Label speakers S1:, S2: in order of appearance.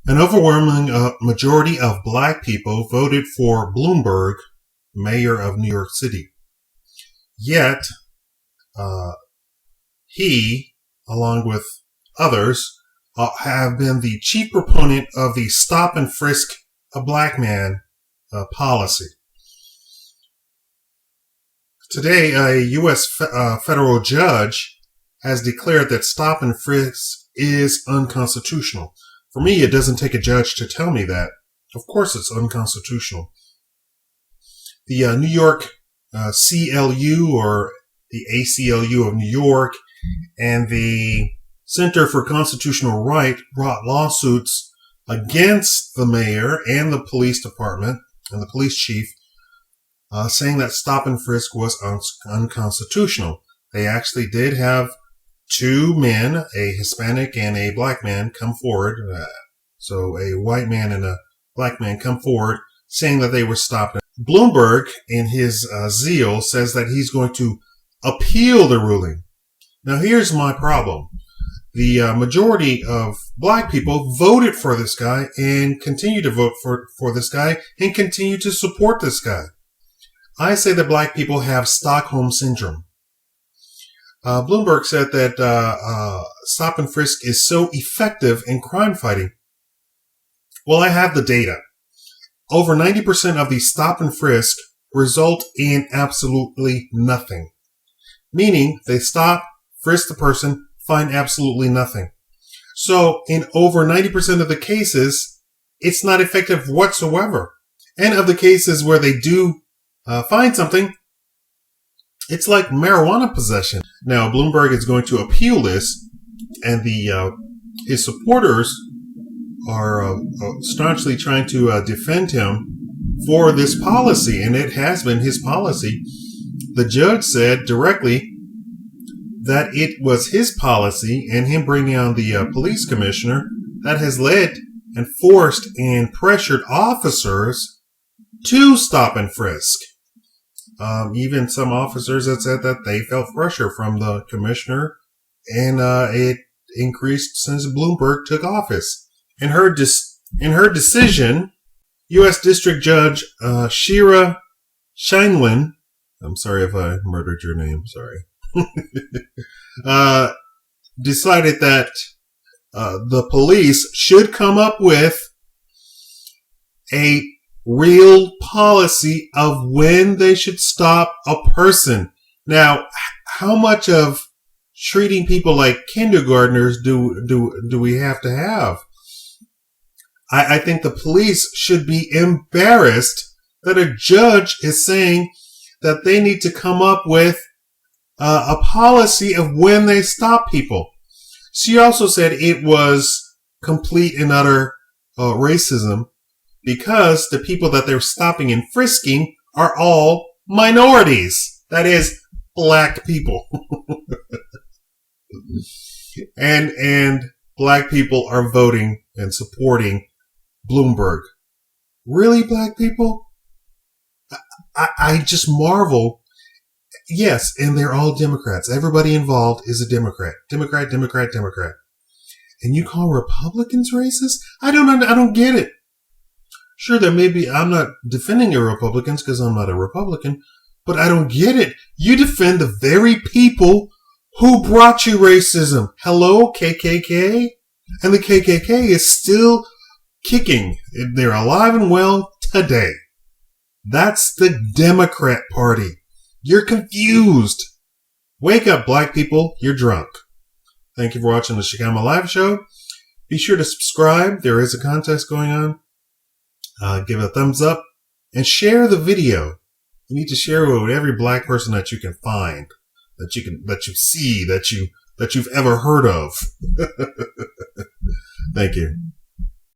S1: An overwhelming majority of black people voted for Bloomberg, mayor of New York City. Yet, he, along with others, have been the chief proponent of the stop and frisk a black man policy. Today, a U.S. federal judge has declared that stop and frisk is unconstitutional. For me, it doesn't take a judge to tell me that. Of course it's unconstitutional. The New York CLU, or the ACLU of New York, and the Center for Constitutional Right brought lawsuits against the mayor and the police department and the police chief, saying that stop and frisk was unconstitutional. They actually did have two men, a Hispanic and a black man, come forward. So a white man and a black man come forward saying that they were stopped. Bloomberg, in his zeal, says that he's going to appeal the ruling. Now here's my problem. The majority of black people voted for this guy and continue to vote for this guy and continue to support this guy. I say that black people have Stockholm Syndrome. Bloomberg said that stop and frisk is so effective in crime fighting. Well, I have the data. Over 90% of the stop and frisk result in absolutely nothing. Meaning they stop, frisk the person, find absolutely nothing. So in over 90% of the cases, it's not effective whatsoever. And of the cases where they do find something, it's like marijuana possession. Now, Bloomberg is going to appeal this, and his supporters are staunchly trying to defend him for this policy, and it has been his policy. The judge said directly that it was his policy and him bringing on the police commissioner that has led and forced and pressured officers to stop and frisk. Even some officers have said that they felt pressure from the commissioner, and it increased since Bloomberg took office. In her decision, U.S. District Judge Shira Scheinlin, I'm sorry if I murdered your name, sorry, decided that the police should come up with a real policy of when they should stop a person. Now, how much of treating people like kindergartners do we have to have? I think the police should be embarrassed that a judge is saying that they need to come up with a policy of when they stop people. She also said it was complete and utter racism, because the people that they're stopping and frisking are all minorities. That is, black people. and black people are voting and supporting Bloomberg. Really, black people? I just marvel. Yes, and they're all Democrats. Everybody involved is a Democrat. Democrat. And you call Republicans racist? I don't get it. Sure, I'm not defending the Republicans because I'm not a Republican, but I don't get it. You defend the very people who brought you racism. Hello, KKK? And the KKK is still kicking. They're alive and well today. That's the Democrat Party. You're confused. Wake up, black people. You're drunk. Thank you for watching the Shikama Live Show. Be sure to subscribe. There is a contest going on. Give it a thumbs up and share the video. You need to share it with every black person that you can find, that you see, that you've ever heard of. Thank you.